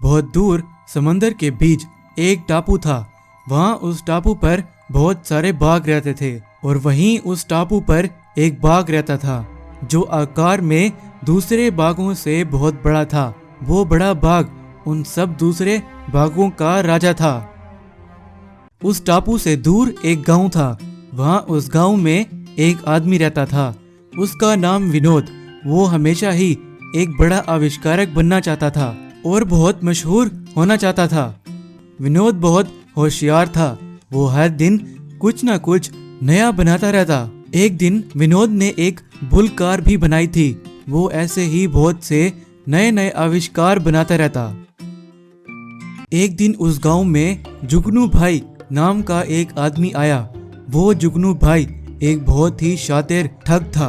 बहुत दूर समंदर के बीच एक टापू था। वहाँ उस टापू पर बहुत सारे बाघ रहते थे और वहीं उस टापू पर एक बाघ रहता था जो आकार में दूसरे बाघों से बहुत बड़ा था। वो बड़ा बाघ उन सब दूसरे बाघों का राजा था। उस टापू से दूर एक गांव था। वहाँ उस गांव में एक आदमी रहता था। उसका नाम विनोद। वो हमेशा ही एक बड़ा आविष्कारक बनना चाहता था और बहुत मशहूर होना चाहता था। विनोद बहुत होशियार था। वो हर दिन कुछ ना कुछ नया बनाता रहता। एक दिन विनोद ने एक बुल कार भी बनाई थी। वो ऐसे ही बहुत से नए नए आविष्कार बनाता रहता। एक दिन उस गांव में जुगनू भाई नाम का एक आदमी आया। वो जुगनू भाई एक बहुत ही शातिर ठग था।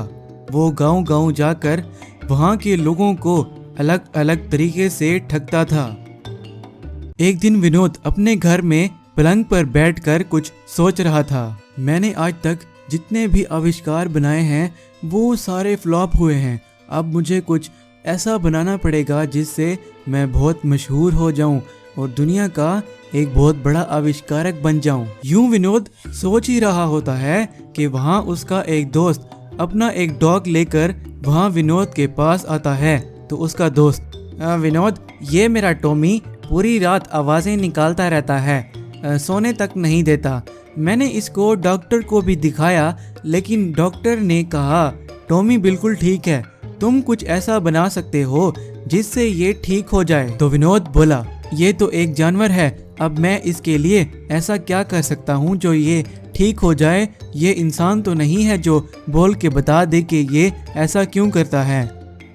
वो गांव गांव जाकर वहां के लोगों को अलग अलग तरीके से ठगता था। एक दिन विनोद अपने घर में पलंग पर बैठकर कुछ सोच रहा था। मैंने आज तक जितने भी आविष्कार बनाए हैं वो सारे फ्लॉप हुए हैं। अब मुझे कुछ ऐसा बनाना पड़ेगा जिससे मैं बहुत मशहूर हो जाऊं और दुनिया का एक बहुत बड़ा आविष्कारक बन जाऊं। यूं विनोद सोच ही रहा होता है कि वहां उसका एक दोस्त अपना एक डॉग लेकर वहां विनोद के पास आता है। तो उसका दोस्त, विनोद, ये मेरा टॉमी पूरी रात आवाजें निकालता रहता है, सोने तक नहीं देता। मैंने इसको डॉक्टर को भी दिखाया लेकिन डॉक्टर ने कहा टॉमी बिल्कुल ठीक है, तुम कुछ ऐसा बना सकते हो जिससे ये ठीक हो जाए। तो विनोद बोला, ये तो एक जानवर है, अब मैं इसके लिए ऐसा क्या कर सकता हूँ जो ये ठीक हो जाए। ये इंसान तो नहीं है जो बोल के बता दे कि ये ऐसा क्यों करता है।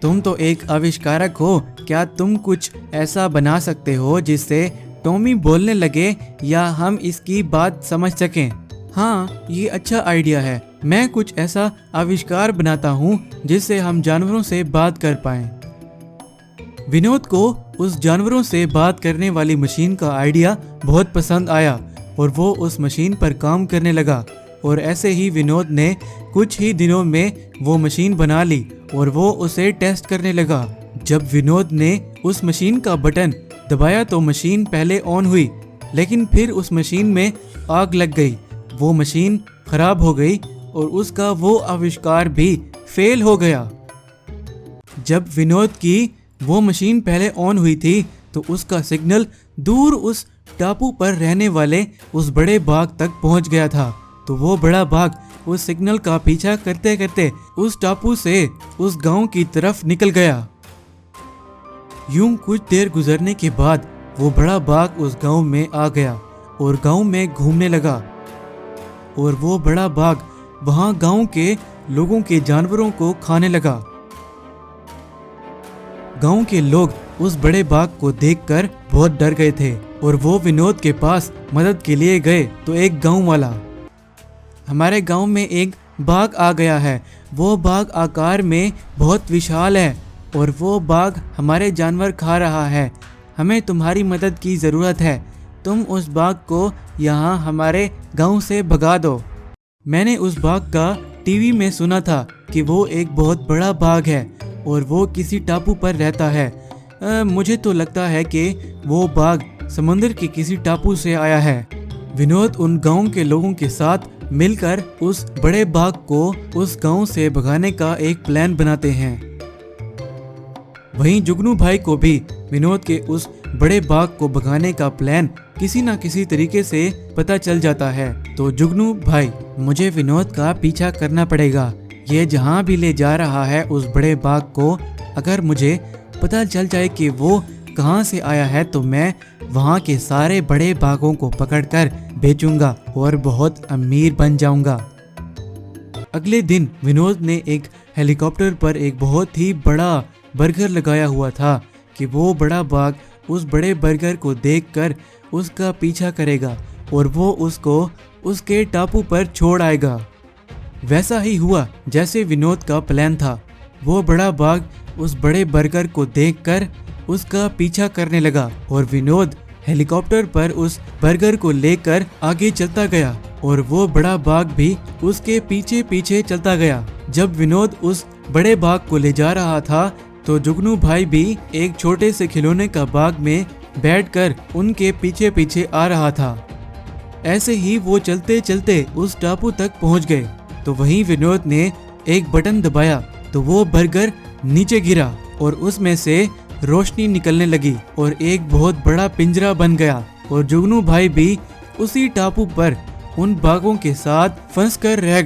तुम तो एक आविष्कारक हो, क्या तुम कुछ ऐसा बना सकते हो जिससे टॉमी बोलने लगे या हम इसकी बात समझ सकें। हाँ, ये अच्छा आइडिया है। मैं कुछ ऐसा आविष्कार बनाता हूँ जिससे हम जानवरों से बात कर पाएं। विनोद को उस जानवरों से बात करने वाली मशीन का आइडिया बहुत पसंद आया और वो उस मशीन पर काम करने लगा। और ऐसे ही विनोद ने कुछ ही दिनों में वो मशीन बना ली और वो उसे टेस्ट करने लगा। जब विनोद ने उस मशीन का बटन दबाया तो मशीन पहले ऑन हुई लेकिन फिर उस मशीन में आग लग गई। वो मशीन खराब हो गई और उसका वो आविष्कार भी फेल हो गया। जब विनोद की वो मशीन पहले ऑन हुई थी तो उसका सिग्नल दूर उस टापू पर रहने वाले उस बड़े बाघ तक पहुंच गया था। तो वो बड़ा बाघ उस सिग्नल का पीछा करते करते उस टापू से उस गांव की तरफ निकल गया। यूं कुछ देर गुजरने के बाद वो बड़ा बाघ उस गांव में आ गया और गांव में घूमने लगा। और वो बड़ा बाघ वहां गांव के लोगों के जानवरों को खाने लगा। गांव के लोग उस बड़े बाघ को देखकर बहुत डर गए थे और वो विनोद के पास मदद के लिए गए। तो एक गांव वाला, हमारे गांव में एक बाघ आ गया है। वो बाघ आकार में बहुत विशाल है और वो बाघ हमारे जानवर खा रहा है। हमें तुम्हारी मदद की ज़रूरत है। तुम उस बाघ को यहाँ हमारे गांव से भगा दो। मैंने उस बाघ का टीवी में सुना था कि वो एक बहुत बड़ा बाघ है और वो किसी टापू पर रहता है। मुझे तो लगता है कि वो बाघ समंदर के किसी टापू से आया है। विनोद उन गांव के लोगों के साथ मिलकर उस बड़े बाघ को उस गांव से भगाने का एक प्लान बनाते हैं। वहीं जुगनू भाई को भी विनोद के उस बड़े बाघ को भगाने का प्लान किसी न किसी तरीके से पता चल जाता है। तो जुगनू भाई, मुझे विनोद का पीछा करना पड़ेगा। ये जहाँ भी ले जा रहा है उस बड़े बाघ को, अगर मुझे पता चल जाए कि वो कहाँ से आया है तो मैं वहाँ के सारे बड़े बाघों को पकड़कर बेचूंगा और बहुत अमीर बन जाऊंगा। अगले दिन विनोद ने एक हेलीकॉप्टर पर एक बहुत ही बड़ा बर्गर लगाया हुआ था कि वो बड़ा बाघ उस बड़े बर्गर को देखकर उसका पीछा करेगा और वो उसको उसके टापू पर छोड़ आएगा। वैसा ही हुआ जैसे विनोद का प्लान था। वो बड़ा बाघ उस बड़े बर्गर को देखकर उसका पीछा करने लगा और विनोद हेलीकॉप्टर पर उस बर्गर को लेकर आगे चलता गया और वो बड़ा बाघ भी उसके पीछे पीछे चलता गया। जब विनोद उस बड़े बाघ को ले जा रहा था तो जुगनू भाई भी एक छोटे से खिलौने का बाग में बैठकर उनके पीछे पीछे आ रहा था। ऐसे ही वो चलते चलते उस टापू तक पहुंच गए तो वहीं विनोद ने एक बटन दबाया तो वो बर्गर नीचे गिरा और उसमें से रोशनी निकलने लगी और एक बहुत बड़ा पिंजरा बन गया और जुगनू भाई भी उसी टापू पर उन बाघों के साथ फंस कर रह